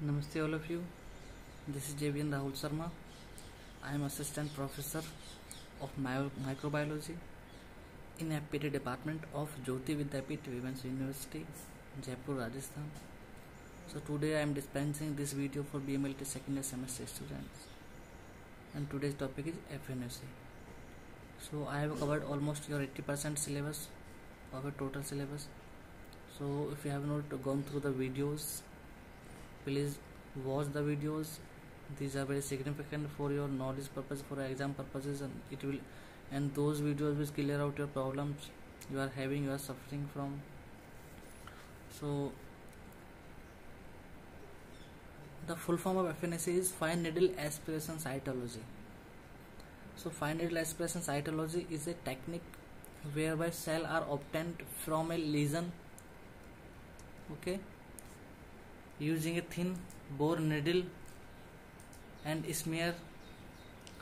Namaste all of you. This is JVN Rahul Sharma. I am Assistant Professor of Microbiology in FPT Department of Jyoti Vidyapith Women's University, Jaipur, Rajasthan. So today I am dispensing this video for BMLT second year semester students. And today's topic is FNOC. So I have covered almost your 80% syllabus of a total syllabus. So if you have not gone through the videos, please watch the videos. These are very significant for your knowledge purpose, for exam purposes, and those videos will clear out your problems you are having, you are suffering from. So the full form of FNAC is fine needle aspiration cytology. So fine needle aspiration cytology is a technique whereby cells are obtained from a lesion, using a thin bore needle and smear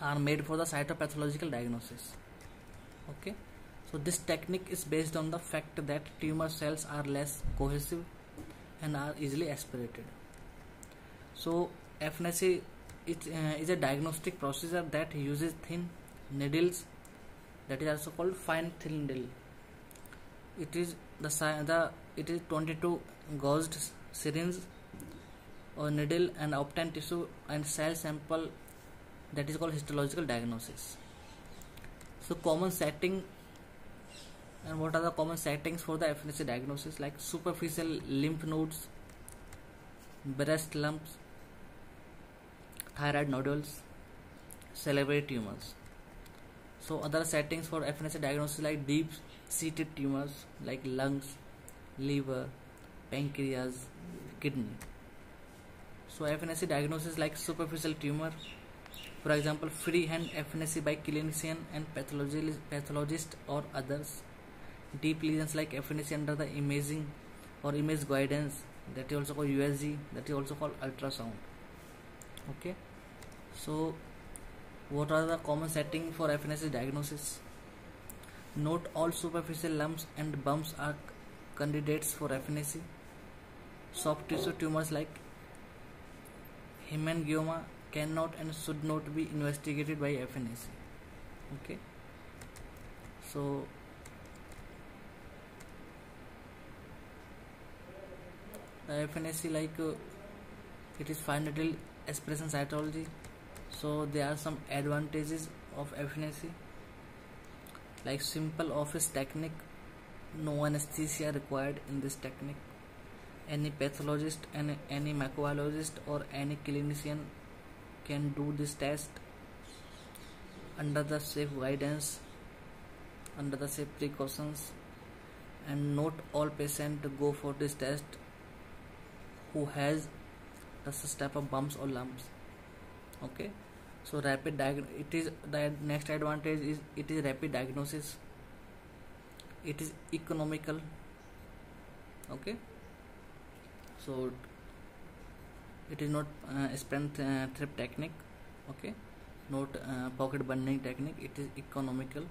are made for the cytopathological diagnosis. So this technique is based on the fact that tumor cells are less cohesive and are easily aspirated. So FNAC is a diagnostic procedure that uses thin needles, that is also called fine thin needle. It is 22 gauged syringe or needle and obtain tissue and cell sample, that is called histological diagnosis. So common setting, and what are the common settings for the FNAC diagnosis, like superficial lymph nodes, breast lumps, thyroid nodules, salivary tumors. So other settings for FNAC diagnosis like deep seated tumors like lungs, liver, pancreas, kidney. So FNAC diagnosis like superficial tumor, for example freehand FNAC by clinician and pathologist or others. Deep lesions like FNAC under the imaging or image guidance, that is also called USG, that is also called ultrasound. So what are the common setting for FNAC diagnosis? Note all superficial lumps and bumps are candidates for FNAC. Soft tissue tumors like hemangioma cannot and should not be investigated by FNAC. So the FNAC, it is fine needle aspiration cytology. So there are some advantages of FNAC, like simple office technique, no anesthesia required in this technique. Any pathologist and any microbiologist or any clinician can do this test under the safe guidance, under the safe precautions, and not all patients go for this test who has such type of bumps or lumps. So rapid it is the next advantage is it is rapid diagnosis. It is economical. So it is not spend trip technique, not pocket burning technique. It is economical.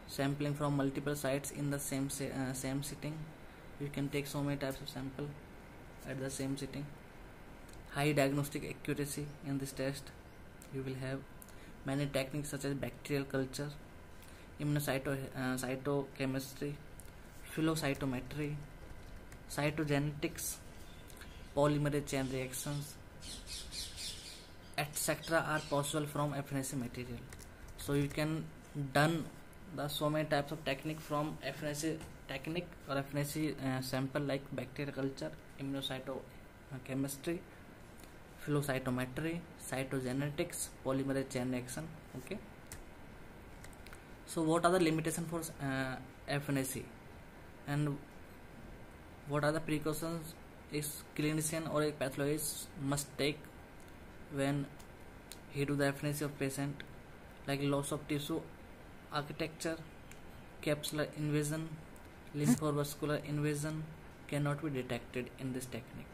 Sampling from multiple sites in the same sitting. You can take so many types of sample at the same sitting. High diagnostic accuracy in this test. You will have many techniques such as bacterial culture, immunocytochemistry, flow cytometry, cytogenetics, polymerase chain reactions, etc. are possible from FNAC material. So you can done the so many types of technique from FNAC technique or FNAC sample, like bacterial culture, immunocytochemistry, flow cytometry, cytogenetics, polymerase chain reaction. So what are the limitations for FNAC, and what are the precautions is clinician or a pathologist must take when he do the FNAC of patient, like loss of tissue architecture, capsular invasion, lymphovascular invasion cannot be detected in this technique.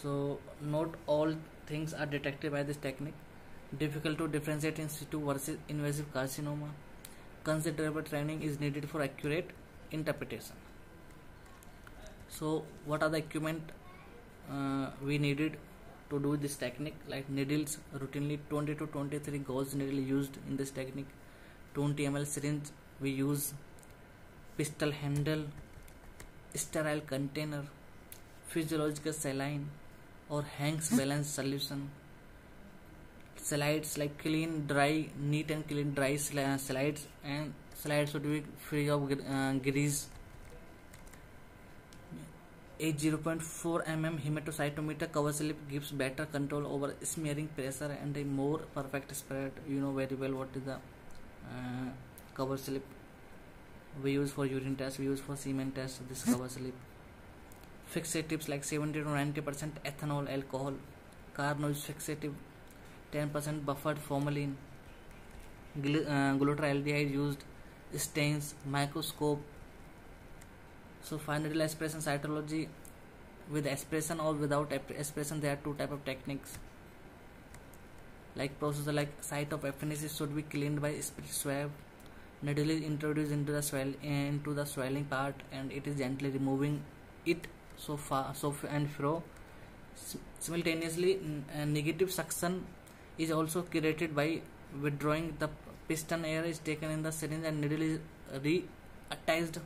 So not all things are detected by this technique. Difficult to differentiate in situ versus invasive carcinoma. Considerable training is needed for accurate interpretation. So what are the equipment we needed to do this technique. Like needles, routinely 20 to 23 gauge needle used in this technique. 20 ml syringe, we use pistol handle, sterile container, physiological saline or Hank's balance solution. Slides like clean, dry, neat and clean dry slides, and slides should be free of grease. A 0.4 mm hematocytometer cover slip gives better control over smearing pressure and a more perfect spread. You know very well what is the cover slip we use for urine test, we use for semen test. This cover slip. Fixatives like 70 to 90% ethanol alcohol, carnoise fixative, 10% buffered formalin, glutaraldehyde used, stains, microscope. So final aspiration cytology, with aspiration or without aspiration, there are two type of techniques. Like procedure like site of aphenesis should be cleaned by spirit swab. Needle is introduced into the swelling part, and it is gently removing it so and fro. Simultaneously, negative suction is also created by withdrawing the piston. Air is taken in the syringe and needle is reattached.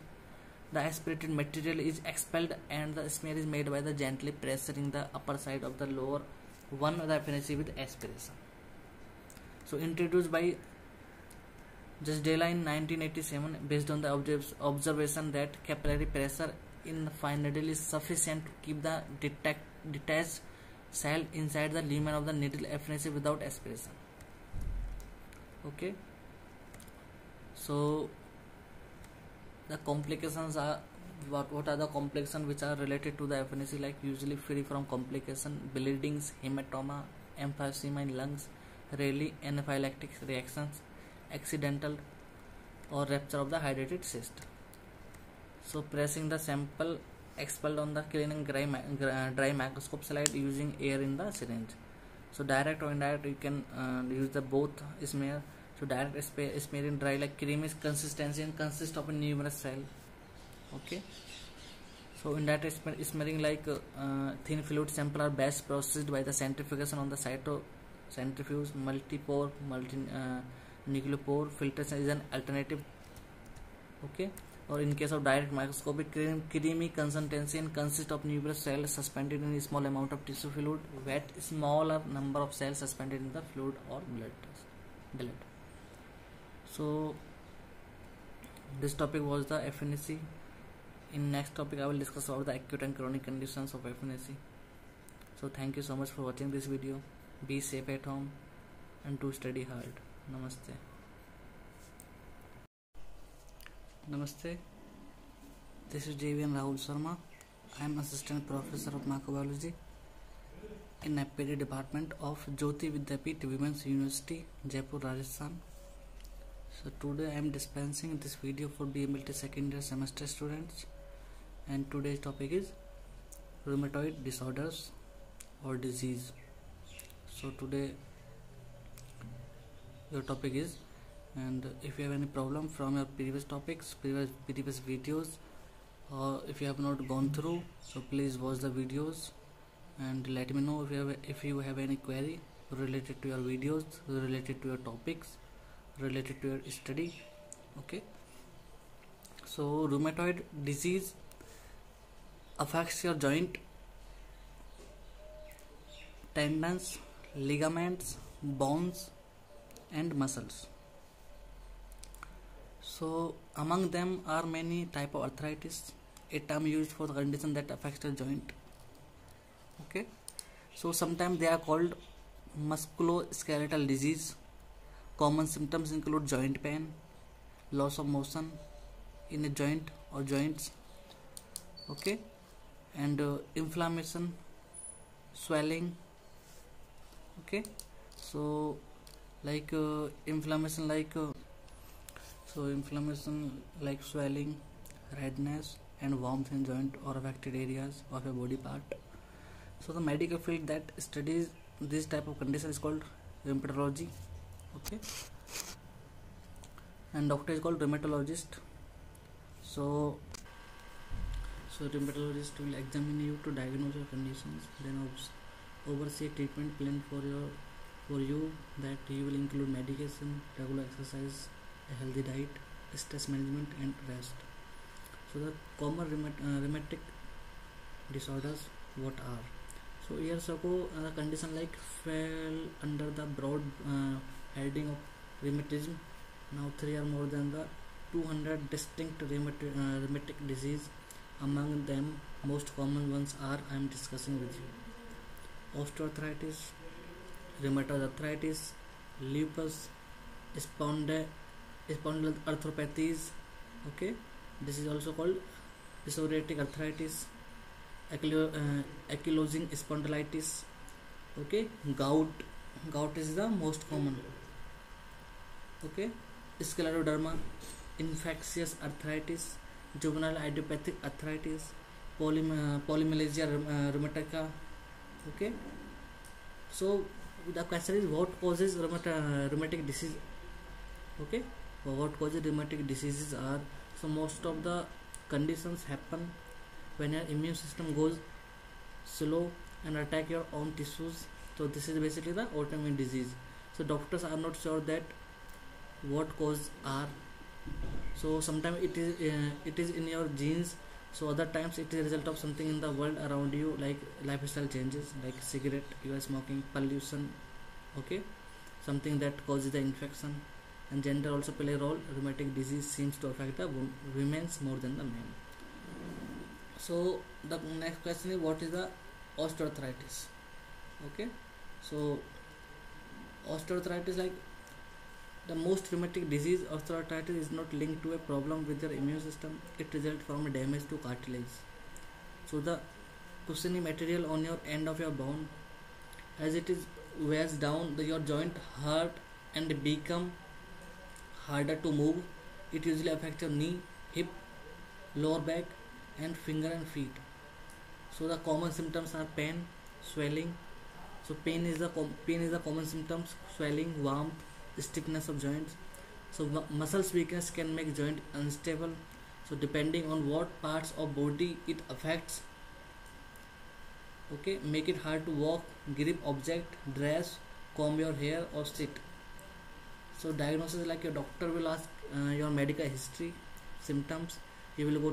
The aspirated material is expelled and the smear is made by the gently pressuring the upper side of the lower one of the aphenesis with aspiration. So introduced by Jasdela in 1987 based on the observation that capillary pressure in the fine needle is sufficient to keep the detached cell inside the lumen of the needle aphenesis without aspiration. Okay. So the complications are what are the complications which are related to the aphenesis? Like usually free from complication, bleedings, hematoma, emphysema in lungs, rarely anaphylactic reactions, accidental or rupture of the hydrated cyst. So pressing the sample expelled on the clean and dry microscope slide using air in the syringe. So direct or indirect, you can use the both smear. So direct smear in dry, like creamy consistency and consists of a numerous cell. Okay. So indirect smearing, like thin fluid sample are best processed by the centrifugation on the cytocentrifuge. Multipore, nucleopore filtration is an alternative. Okay. Or in case of direct microscopic, creamy consistency and consists of numerous cells suspended in a small amount of tissue fluid. Wet, smaller number of cells suspended in the fluid or blood. So this topic was the aphenesis. In next topic I will discuss about the acute and chronic conditions of aphenesis. So thank you so much for watching this video. Be safe at home and do study hard. Namaste. Namaste. This is JVN Rahul Sharma. I am assistant professor of microbiology in APD department of Jyoti Vidyapeeth Women's University, Jaipur, Rajasthan. So today I am dispensing this video for BMLT second year semester students, and today's topic is rheumatoid disorders or disease. So today your topic is, and if you have any problem from your previous topics, previous videos, or if you have not gone through, so please watch the videos and let me know if you have any query related to your videos, related to your topics, related to your study. Okay. So rheumatoid disease affects your joint, tendons, ligaments, bones and muscles. So among them are many type of arthritis, a term used for the condition that affects the joint. Okay. So sometimes they are called musculoskeletal disease. Common symptoms include joint pain, loss of motion in a joint or joints. Okay. And inflammation, swelling. Okay. So like inflammation like swelling, redness and warmth in joint or affected areas of a body part. So the medical field that studies this type of condition is called rheumatology. Okay. And doctor is called rheumatologist. So So rheumatologist will examine you to diagnose your conditions, then oversee treatment plan for you that you will include medication, regular exercise, a healthy diet, stress management, and rest. So the common rheumatic disorders what are? So years ago, the condition like fell under the broad heading of rheumatism. Now three are more than the 200 distinct rheumatic disease. Among them, most common ones are I am discussing with you: osteoarthritis, rheumatoid arthritis, lupus, spondyloarthropathies. Okay, this is also called psoriatic arthritis, ankylosing spondylitis. Okay, gout is the most common. Okay, scleroderma, infectious arthritis, juvenile idiopathic arthritis, polymyalgia rheumatica. Okay, so the question is what causes rheumatic disease. Okay, what causes rheumatic diseases are, so most of the conditions happen when your immune system goes slow and attack your own tissues. So this is basically the autoimmune disease. So doctors are not sure that what cause are. So sometimes it is in your genes. So other times it is a result of something in the world around you, like lifestyle changes, like cigarette, you are smoking, pollution. Okay, something that causes the infection, and gender also play a role. Rheumatic disease seems to affect the women's more than the men. So the next question is what is the osteoarthritis. Okay, so osteoarthritis, like the most rheumatic disease, osteoarthritis is not linked to a problem with your immune system. It results from a damage to cartilage. So the cushiony material on your end of your bone, as it is wears down, your joint hurt and become harder to move. It usually affects your knee, hip, lower back, and finger and feet. So the common symptoms are pain, swelling. So pain is the common symptoms: swelling, warmth, stiffness of joints. So muscles weakness can make joint unstable. So depending on what parts of body it affects, okay, make it hard to walk, grip object, dress, comb your hair, or sit. So diagnosis, like your doctor will ask your medical history, symptoms. You will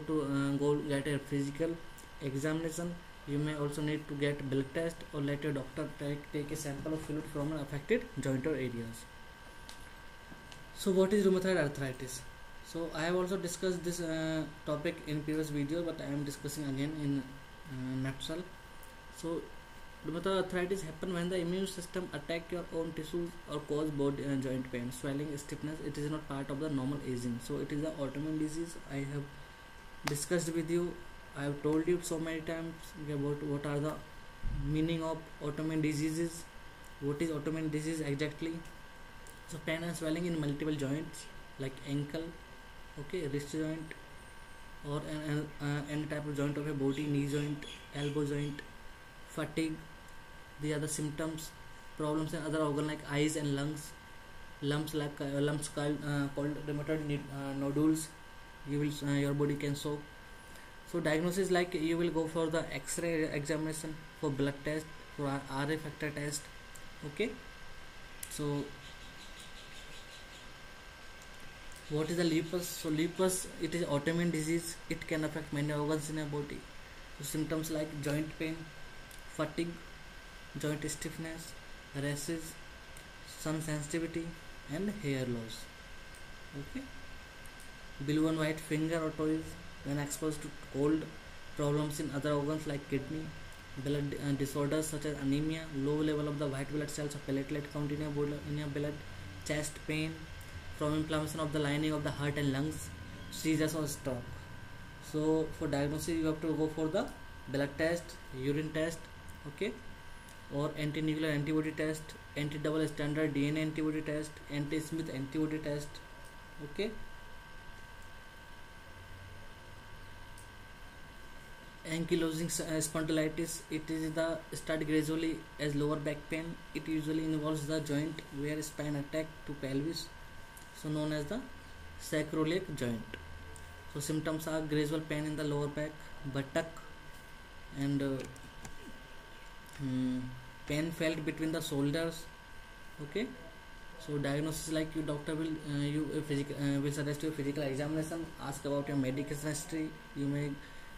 go get a physical examination. You may also need to get blood test or let your doctor take a sample of fluid from an affected joint or areas. So what is rheumatoid arthritis? So I have also discussed this topic in previous video, but I am discussing again in nutshell. So rheumatoid arthritis happen when the immune system attack your own tissues or cause body joint pain, swelling, stiffness. It is not part of the normal aging. So it is an autoimmune disease. I have discussed with you. I have told you so many times about what are the meaning of autoimmune diseases. What is autoimmune disease exactly? So pain and swelling in multiple joints like ankle, okay, wrist joint, or any type of joint of a body, knee joint, elbow joint, fatigue. The other symptoms, problems in other organ like eyes and lungs, lumps called rheumatoid nodules. Your body can show. So diagnosis, like you will go for the X-ray examination, for blood test, for RA factor test. Okay. So what is the lupus? So lupus, it is autoimmune disease. It can affect many organs in your body. So symptoms like joint pain, fatigue, joint stiffness, rashes, sun sensitivity, and hair loss. Okay. Blue and white finger or toes when exposed to cold. Problems in other organs like kidney, blood disorders such as anemia, low level of the white blood cells or platelet count in your blood, chest pain from inflammation of the lining of the heart and lungs, seizures or stroke. So for diagnosis, you have to go for the blood test, urine test, okay, or anti-nuclear antibody test, anti-double standard DNA antibody test, anti-Smith antibody test. Okay. Ankylosing spondylitis, it is the start gradually as lower back pain. It usually involves the joint where spine attack to pelvis, so known as the sacroiliac joint. So symptoms are gradual pain in the lower back, buttock, and pain felt between the shoulders. Okay. So diagnosis, like your doctor will will suggest you physical examination, ask about your medication history. You may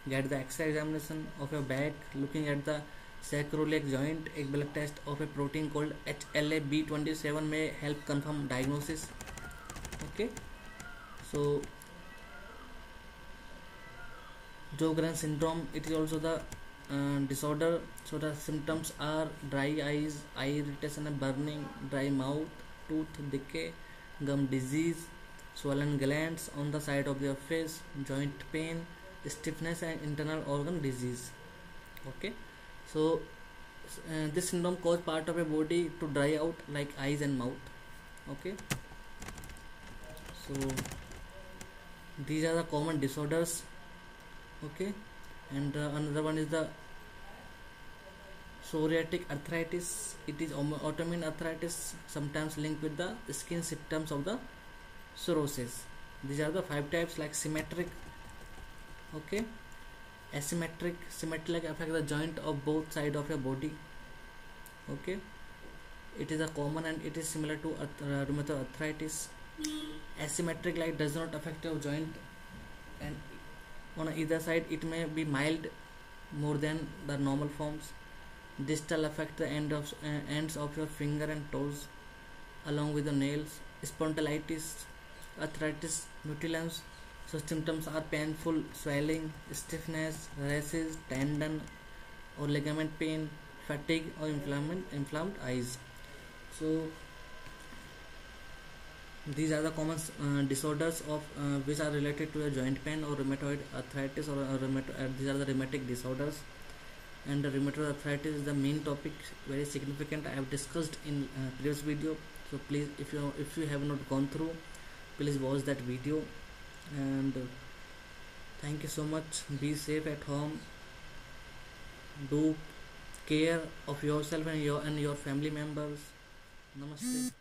get the X-ray examination of your back, looking at the sacroiliac joint. A blood test of a protein called HLA-B27 may help confirm diagnosis. Okay. So Sjogren syndrome, it is also the disorder. So the symptoms are dry eyes, eye irritation and burning, dry mouth, tooth decay, gum disease, swollen glands on the side of your face, joint pain, stiffness and internal organ disease. Okay. So this syndrome cause part of your body to dry out like eyes and mouth. Okay. So these are the common disorders. Okay. And another one is the psoriatic arthritis. It is autoimmune arthritis, sometimes linked with the skin symptoms of the psoriasis. These are the 5 types, like symmetric. Okay. Asymmetric. Symmetric affect the joint of both sides of your body. Okay. It is a common and it is similar to rheumatoid arthritis. Asymmetric, like does not affect your joint, and on either side it may be mild more than the normal forms. Distal affect the ends of your finger and toes along with the nails. Spondylitis, arthritis mutilans. So symptoms are painful swelling, stiffness, rashes, tendon or ligament pain, fatigue or inflamed eyes. So these are the common disorders of which are related to a joint pain or rheumatoid arthritis, or these are the rheumatic disorders. And the rheumatoid arthritis is the main topic, very significant. I have discussed in previous video. So please, if you have not gone through, please watch that video. And thank you so much. Be safe at home. Do care of yourself and your family members. Namaste.